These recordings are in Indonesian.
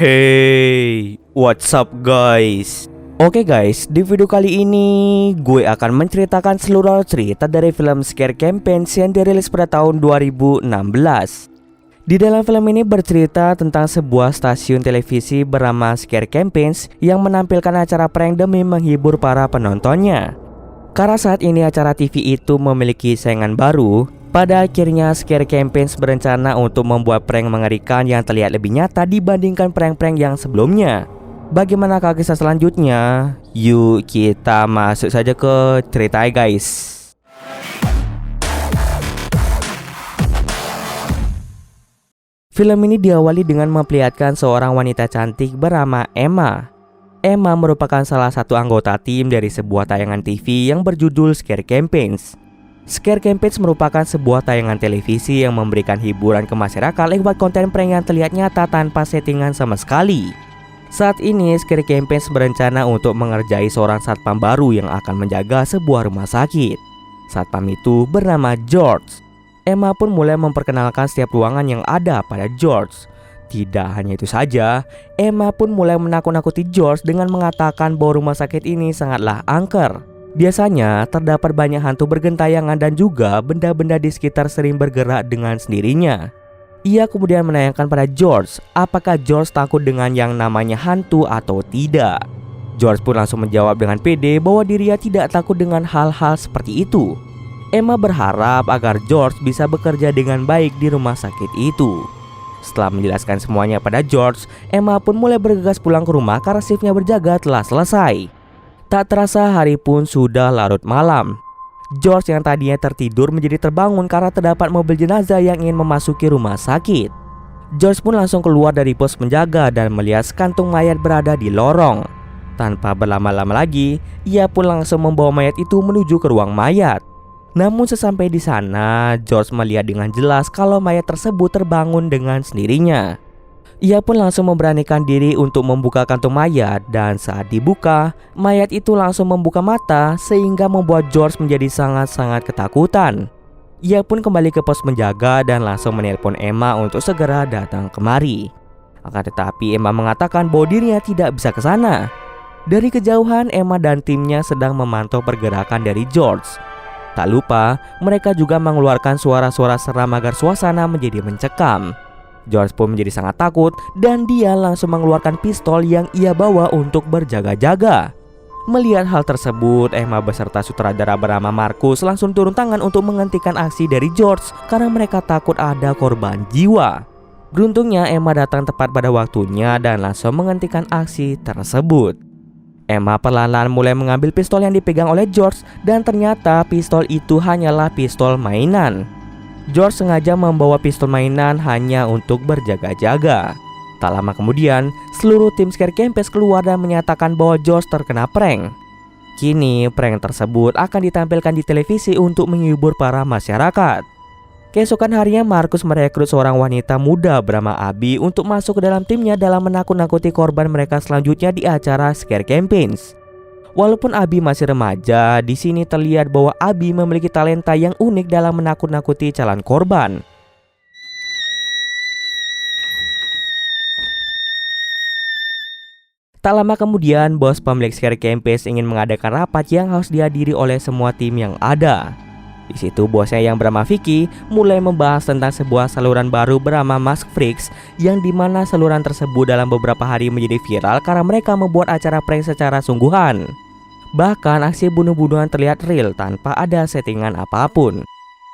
Hey, what's up guys? Oke guys, di video kali ini gue akan menceritakan seluruh cerita dari film Scare Campaigns yang dirilis pada tahun 2016. Di dalam film ini bercerita tentang sebuah stasiun televisi bernama Scare Campaigns yang menampilkan acara prank demi menghibur para penontonnya. Karena saat ini acara TV itu memiliki saingan baru, pada akhirnya Scare Campaigns berencana untuk membuat prank mengerikan yang terlihat lebih nyata dibandingkan prank-prank yang sebelumnya. Bagaimanakah kisah selanjutnya? Yuk kita masuk saja ke ceritanya guys. Film ini diawali dengan memperlihatkan seorang wanita cantik bernama Emma. Emma merupakan salah satu anggota tim dari sebuah tayangan TV yang berjudul Scare Campaigns. Scare Campaigns merupakan sebuah tayangan televisi yang memberikan hiburan ke masyarakat lewat konten prank yang terlihat nyata tanpa settingan sama sekali. Saat ini Scare Campaigns berencana untuk mengerjai seorang satpam baru yang akan menjaga sebuah rumah sakit. Satpam itu bernama George. Emma pun mulai memperkenalkan setiap ruangan yang ada pada George. Tidak hanya itu saja, Emma pun mulai menakut-nakuti George dengan mengatakan bahwa rumah sakit ini sangatlah angker. Biasanya terdapat banyak hantu bergentayangan dan juga benda-benda di sekitar sering bergerak dengan sendirinya. Ia kemudian menanyakan pada George apakah George takut dengan yang namanya hantu atau tidak. George pun langsung menjawab dengan pede bahwa dirinya tidak takut dengan hal-hal seperti itu. Emma berharap agar George bisa bekerja dengan baik di rumah sakit itu. Setelah menjelaskan semuanya pada George, Emma pun mulai bergegas pulang ke rumah karena shiftnya berjaga telah selesai. Tak terasa hari pun sudah larut malam. George yang tadinya tertidur menjadi terbangun karena terdapat mobil jenazah yang ingin memasuki rumah sakit. George pun langsung keluar dari pos penjaga dan melihat sekantung mayat berada di lorong. Tanpa berlama-lama lagi, ia pun langsung membawa mayat itu menuju ke ruang mayat. Namun sesampai di sana, George melihat dengan jelas kalau mayat tersebut terbangun dengan sendirinya. Ia pun langsung memberanikan diri untuk membuka kantung mayat dan saat dibuka, mayat itu langsung membuka mata sehingga membuat George menjadi sangat-sangat ketakutan. Ia pun kembali ke pos penjaga dan langsung menelpon Emma untuk segera datang kemari. Akan tetapi Emma mengatakan bahwa dirinya tidak bisa ke sana. Dari kejauhan, Emma dan timnya sedang memantau pergerakan dari George. Tak lupa, mereka juga mengeluarkan suara-suara seram agar suasana menjadi mencekam. George pun menjadi sangat takut dan dia langsung mengeluarkan pistol yang ia bawa untuk berjaga-jaga. Melihat hal tersebut, Emma beserta sutradara bernama Marcus langsung turun tangan untuk menghentikan aksi dari George karena mereka takut ada korban jiwa. Beruntungnya Emma datang tepat pada waktunya dan langsung menghentikan aksi tersebut. Emma perlahan-lahan mulai mengambil pistol yang dipegang oleh George dan ternyata pistol itu hanyalah pistol mainan. George sengaja membawa pistol mainan hanya untuk berjaga-jaga. Tak lama kemudian, seluruh tim Scare Campaigns keluar dan menyatakan bahwa George terkena prank. Kini, prank tersebut akan ditampilkan di televisi untuk menghibur para masyarakat. Keesokan harinya, Marcus merekrut seorang wanita muda bernama Abby untuk masuk ke dalam timnya dalam menakut-nakuti korban mereka selanjutnya di acara Scare Campaigns. Walaupun Abby masih remaja, di sini terlihat bahwa Abby memiliki talenta yang unik dalam menakut-nakuti calon korban. Tak lama kemudian, bos pemilik Scare Campaigns ingin mengadakan rapat yang harus dihadiri oleh semua tim yang ada. Di situ bosnya yang bernama Vicky mulai membahas tentang sebuah saluran baru bernama Mask Freaks yang dimana saluran tersebut dalam beberapa hari menjadi viral karena mereka membuat acara prank secara sungguhan. Bahkan aksi bunuh-bunuhan terlihat real tanpa ada settingan apapun.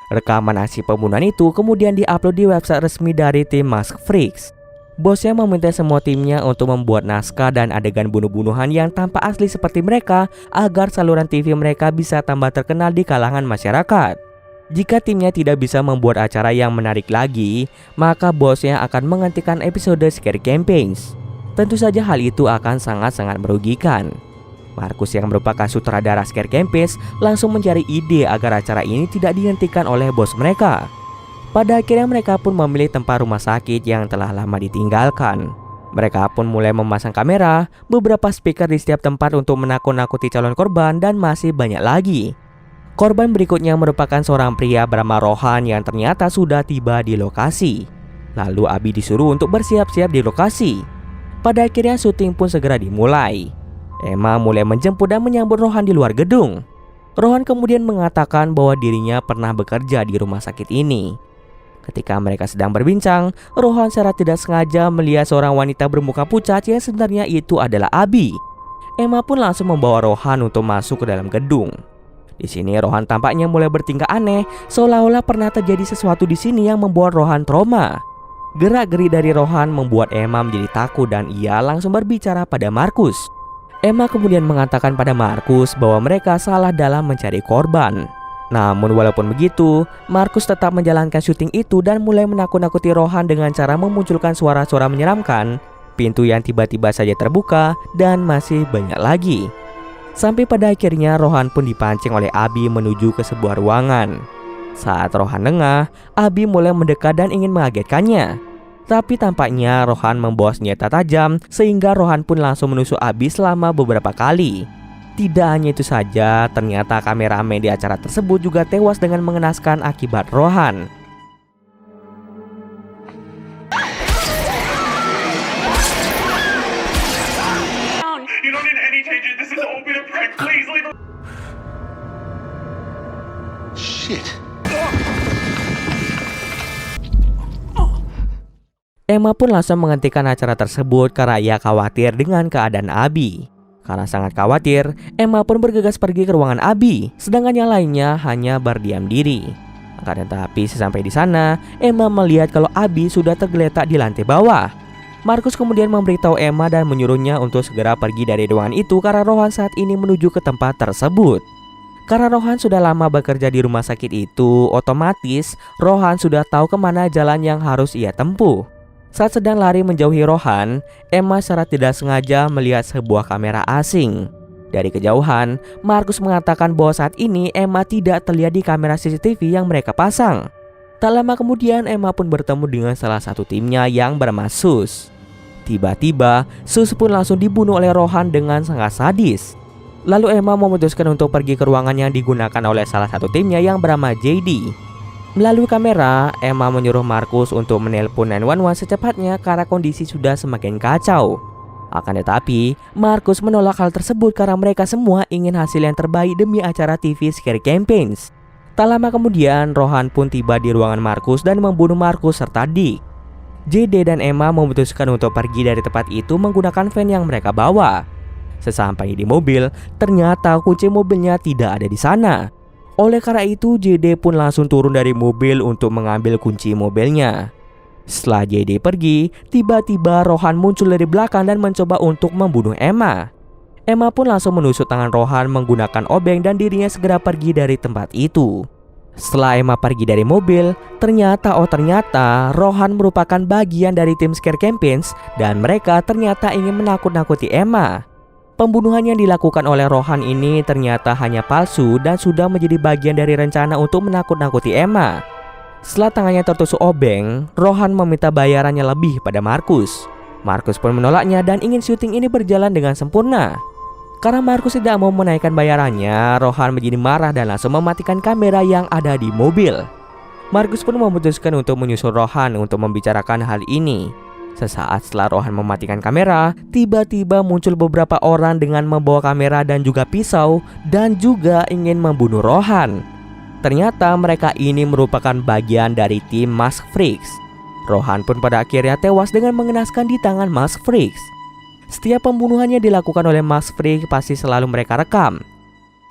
Rekaman aksi pembunuhan itu kemudian diupload di website resmi dari tim Mask Freaks. Bosnya meminta semua timnya untuk membuat naskah dan adegan bunuh-bunuhan yang tampak asli seperti mereka agar saluran TV mereka bisa tambah terkenal di kalangan masyarakat. Jika timnya tidak bisa membuat acara yang menarik lagi, maka bosnya akan menghentikan episode Scare Campaigns. Tentu saja hal itu akan sangat-sangat merugikan. Marcus yang merupakan sutradara Scare Campaigns langsung mencari ide agar acara ini tidak dihentikan oleh bos mereka. Pada akhirnya mereka pun memilih tempat rumah sakit yang telah lama ditinggalkan. Mereka pun mulai memasang kamera, beberapa speaker di setiap tempat untuk menakut-nakuti calon korban dan masih banyak lagi. Korban berikutnya merupakan seorang pria bernama Rohan yang ternyata sudah tiba di lokasi. Lalu Abby disuruh untuk bersiap-siap di lokasi. Pada akhirnya syuting pun segera dimulai. Emma mulai menjemput dan menyambut Rohan di luar gedung. Rohan kemudian mengatakan bahwa dirinya pernah bekerja di rumah sakit ini. Ketika mereka sedang berbincang, Rohan secara tidak sengaja melihat seorang wanita bermuka pucat yang sebenarnya itu adalah Abby. Emma pun langsung membawa Rohan untuk masuk ke dalam gedung. Di sini Rohan tampaknya mulai bertingkah aneh, seolah-olah pernah terjadi sesuatu di sini yang membuat Rohan trauma. Gerak-gerik dari Rohan membuat Emma menjadi takut dan ia langsung berbicara pada Markus. Emma kemudian mengatakan pada Markus bahwa mereka salah dalam mencari korban. Namun walaupun begitu, Markus tetap menjalankan syuting itu dan mulai menakut-nakuti Rohan dengan cara memunculkan suara-suara menyeramkan, pintu yang tiba-tiba saja terbuka, dan masih banyak lagi. Sampai pada akhirnya Rohan pun dipancing oleh Abby menuju ke sebuah ruangan. Saat Rohan lengah, Abby mulai mendekat dan ingin mengagetkannya. Tapi tampaknya Rohan membawa senjata tajam sehingga Rohan pun langsung menusuk Abby selama beberapa kali. Tidak hanya itu saja, ternyata kameramen di acara tersebut juga tewas dengan mengenaskan akibat Rohan. Emma pun langsung menghentikan acara tersebut karena ia khawatir dengan keadaan Abby. Karena sangat khawatir, Emma pun bergegas pergi ke ruangan Abby, sedangkan yang lainnya hanya berdiam diri. Akan tetapi sesampai di sana, Emma melihat kalau Abby sudah tergeletak di lantai bawah. Markus kemudian memberitahu Emma dan menyuruhnya untuk segera pergi dari ruangan itu karena Rohan saat ini menuju ke tempat tersebut. Karena Rohan sudah lama bekerja di rumah sakit itu, otomatis Rohan sudah tahu kemana jalan yang harus ia tempuh. Saat sedang lari menjauhi Rohan, Emma secara tidak sengaja melihat sebuah kamera asing. Dari kejauhan, Markus mengatakan bahwa saat ini Emma tidak terlihat di kamera CCTV yang mereka pasang. Tak lama kemudian Emma pun bertemu dengan salah satu timnya yang bernama Sus. Tiba-tiba, Sus pun langsung dibunuh oleh Rohan dengan sangat sadis. Lalu Emma memutuskan untuk pergi ke ruangan yang digunakan oleh salah satu timnya yang bernama JD. Melalui kamera, Emma menyuruh Markus untuk menelpon 911 secepatnya karena kondisi sudah semakin kacau. Akan tetapi, Markus menolak hal tersebut karena mereka semua ingin hasil yang terbaik demi acara TV Scary Campaigns. Tak lama kemudian, Rohan pun tiba di ruangan Markus dan membunuh Markus serta Dick. JD dan Emma memutuskan untuk pergi dari tempat itu menggunakan van yang mereka bawa. Sesampai di mobil, ternyata kunci mobilnya tidak ada di sana. Oleh karena itu, JD pun langsung turun dari mobil untuk mengambil kunci mobilnya. Setelah JD pergi, tiba-tiba Rohan muncul dari belakang dan mencoba untuk membunuh Emma. Emma pun langsung menusuk tangan Rohan menggunakan obeng dan dirinya segera pergi dari tempat itu. Setelah Emma pergi dari mobil, ternyata Rohan merupakan bagian dari tim Scare Campaigns dan mereka ternyata ingin menakut-nakuti Emma. Pembunuhan yang dilakukan oleh Rohan ini ternyata hanya palsu dan sudah menjadi bagian dari rencana untuk menakut-nakuti Emma. Setelah tangannya tertusuk obeng, Rohan meminta bayarannya lebih pada Markus. Markus pun menolaknya dan ingin syuting ini berjalan dengan sempurna. Karena Markus tidak mau menaikkan bayarannya, Rohan menjadi marah dan langsung mematikan kamera yang ada di mobil. Markus pun memutuskan untuk menyusul Rohan untuk membicarakan hal ini. Sesaat setelah Rohan mematikan kamera, tiba-tiba muncul beberapa orang dengan membawa kamera dan juga pisau dan juga ingin membunuh Rohan. Ternyata mereka ini merupakan bagian dari tim Mask Freaks. Rohan pun pada akhirnya tewas dengan mengenaskan di tangan Mask Freaks. Setiap pembunuhannya dilakukan oleh Mask Freaks pasti selalu mereka rekam.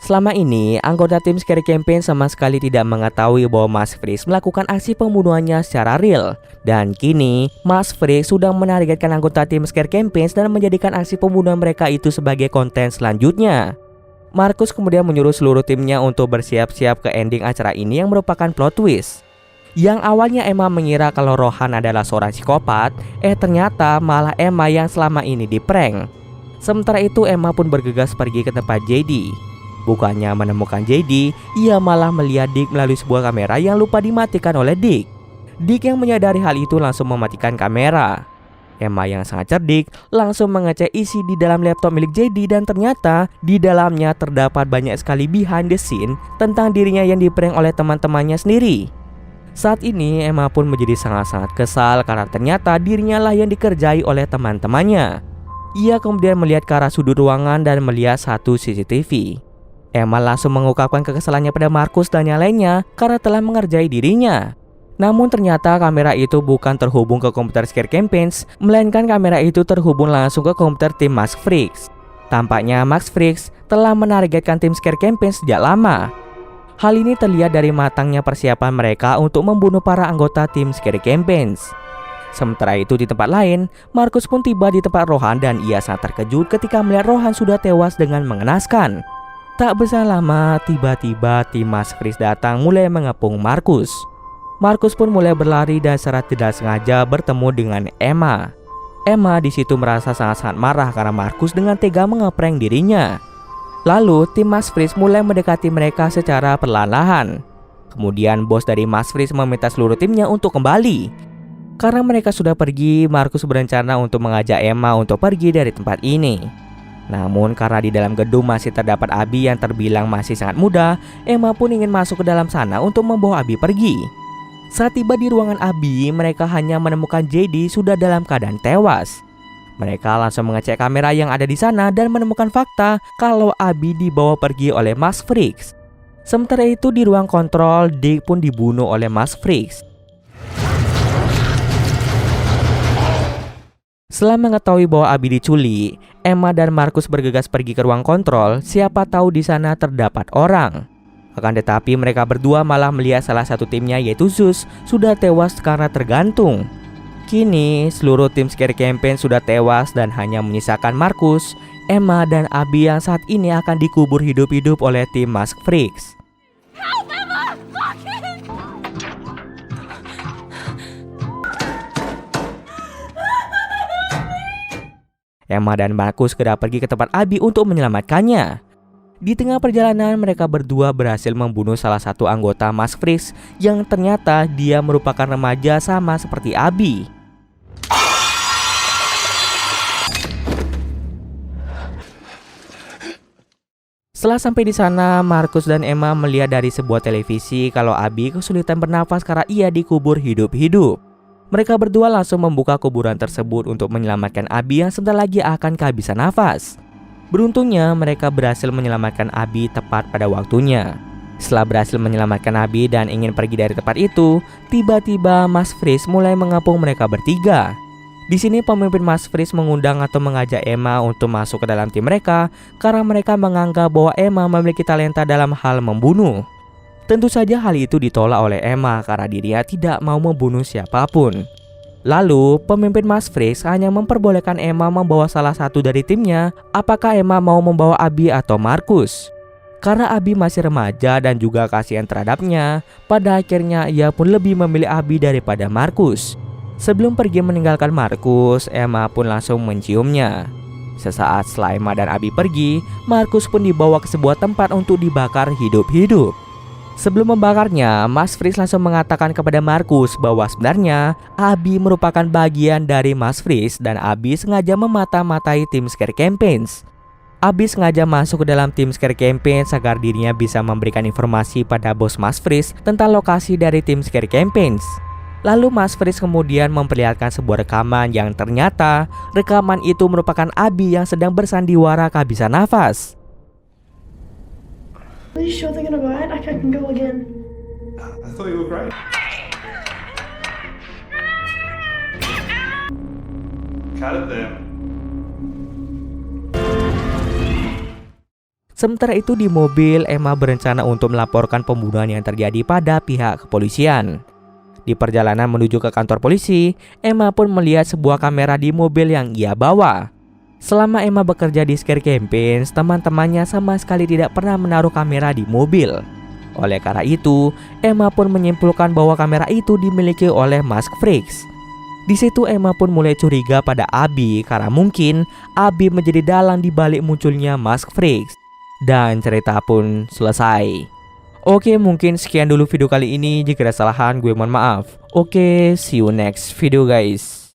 Selama ini, anggota tim Scary Campaign sama sekali tidak mengetahui bahwa Mask Freaks melakukan aksi pembunuhannya secara real. Dan kini, Mask Freaks sudah menargetkan anggota tim Scary Campaign dan menjadikan aksi pembunuhan mereka itu sebagai konten selanjutnya. Markus kemudian menyuruh seluruh timnya untuk bersiap-siap ke ending acara ini yang merupakan plot twist. Yang awalnya Emma mengira kalau Rohan adalah seorang psikopat, ternyata malah Emma yang selama ini diprank. Sementara itu Emma pun bergegas pergi ke tempat JD. Bukannya menemukan JD, ia malah melihat Dick melalui sebuah kamera yang lupa dimatikan oleh Dick. Dick yang menyadari hal itu langsung mematikan kamera. Emma yang sangat cerdik langsung mengecek isi di dalam laptop milik JD dan ternyata di dalamnya terdapat banyak sekali behind the scene tentang dirinya yang diprank oleh teman-temannya sendiri. Saat ini Emma pun menjadi sangat-sangat kesal karena ternyata dirinya lah yang dikerjai oleh teman-temannya. Ia kemudian melihat ke arah sudut ruangan dan melihat satu CCTV. Emma langsung mengungkapkan kekesalannya pada Marcus dan yang lainnya karena telah mengerjai dirinya. Namun ternyata kamera itu bukan terhubung ke komputer Scare Campaigns, melainkan kamera itu terhubung langsung ke komputer tim Mask Freaks. Tampaknya Mask Freaks telah menargetkan tim Scare Campaigns sejak lama. Hal ini terlihat dari matangnya persiapan mereka untuk membunuh para anggota tim Scare Campaigns. Sementara itu di tempat lain, Marcus pun tiba di tempat Rohan dan ia sangat terkejut ketika melihat Rohan sudah tewas dengan mengenaskan. Tak berselang lama, tiba-tiba tim Mask Freaks datang mulai mengepung Marcus. Marcus pun mulai berlari dan secara tidak sengaja bertemu dengan Emma. Emma di situ merasa sangat-sangat marah karena Marcus dengan tega mengeprank dirinya. Lalu tim Mask Freaks mulai mendekati mereka secara perlahan-lahan. Kemudian bos dari Mask Freaks meminta seluruh timnya untuk kembali. Karena mereka sudah pergi, Marcus berencana untuk mengajak Emma untuk pergi dari tempat ini. Namun karena di dalam gedung masih terdapat Abby yang terbilang masih sangat muda, Emma pun ingin masuk ke dalam sana untuk membawa Abby pergi. Saat tiba di ruangan Abby, mereka hanya menemukan JD sudah dalam keadaan tewas. Mereka langsung mengecek kamera yang ada di sana dan menemukan fakta kalau Abby dibawa pergi oleh Mask Freaks. Sementara itu di ruang kontrol, Dick pun dibunuh oleh Mask Freaks. Setelah mengetahui bahwa Abby diculik, Emma dan Marcus bergegas pergi ke ruang kontrol, siapa tahu di sana terdapat orang. Akan tetapi mereka berdua malah melihat salah satu timnya yaitu Zeus sudah tewas karena tergantung. Kini seluruh tim Scare Campaign sudah tewas dan hanya menyisakan Marcus, Emma dan Abby yang saat ini akan dikubur hidup-hidup oleh tim Mask Freaks. Help, Emma! Emma dan Marcus segera pergi ke tempat Abby untuk menyelamatkannya. Di tengah perjalanan, mereka berdua berhasil membunuh salah satu anggota Mask Freaks yang ternyata dia merupakan remaja sama seperti Abby. Setelah sampai di sana, Marcus dan Emma melihat dari sebuah televisi kalau Abby kesulitan bernafas karena ia dikubur hidup-hidup. Mereka berdua langsung membuka kuburan tersebut untuk menyelamatkan Abby yang sebentar lagi akan kehabisan nafas. Beruntungnya mereka berhasil menyelamatkan Abby tepat pada waktunya. Setelah berhasil menyelamatkan Abby dan ingin pergi dari tempat itu, tiba-tiba Mask Freaks mulai mengepung mereka bertiga. Di sini pemimpin Mask Freaks mengundang atau mengajak Emma untuk masuk ke dalam tim mereka karena mereka menganggap bahwa Emma memiliki talenta dalam hal membunuh. Tentu saja hal itu ditolak oleh Emma karena dirinya tidak mau membunuh siapapun. Lalu, pemimpin Mask Freaks hanya memperbolehkan Emma membawa salah satu dari timnya. Apakah Emma mau membawa Abby atau Marcus? Karena Abby masih remaja dan juga kasihan terhadapnya, pada akhirnya ia pun lebih memilih Abby daripada Marcus. Sebelum pergi meninggalkan Marcus, Emma pun langsung menciumnya. Sesaat setelah Emma dan Abby pergi, Marcus pun dibawa ke sebuah tempat untuk dibakar hidup-hidup. Sebelum membakarnya, Mask Freaks langsung mengatakan kepada Marcus bahwa sebenarnya Abby merupakan bagian dari Mask Freaks dan Abby sengaja memata-matai tim Scare Campaigns. Abby sengaja masuk ke dalam tim Scare Campaigns agar dirinya bisa memberikan informasi pada bos Mask Freaks tentang lokasi dari tim Scare Campaigns. Lalu Mask Freaks kemudian memperlihatkan sebuah rekaman yang ternyata rekaman itu merupakan Abby yang sedang bersandiwara kehabisan nafas. Are you sure they're gonna buy it? I can go again. I thought you were great. Cut it there. Sementara itu di mobil, Emma berencana untuk melaporkan pembunuhan yang terjadi pada pihak kepolisian. Di perjalanan menuju ke kantor polisi, Emma pun melihat sebuah kamera di mobil yang ia bawa. Selama Emma bekerja di Scare Campaigns, teman-temannya sama sekali tidak pernah menaruh kamera di mobil. Oleh karena itu, Emma pun menyimpulkan bahwa kamera itu dimiliki oleh Mask Freaks. Di situ Emma pun mulai curiga pada Abby karena mungkin Abby menjadi dalang di balik munculnya Mask Freaks. Dan cerita pun selesai. Oke, mungkin sekian dulu video kali ini. Jika ada kesalahan, gue mohon maaf. Oke, see you next video guys.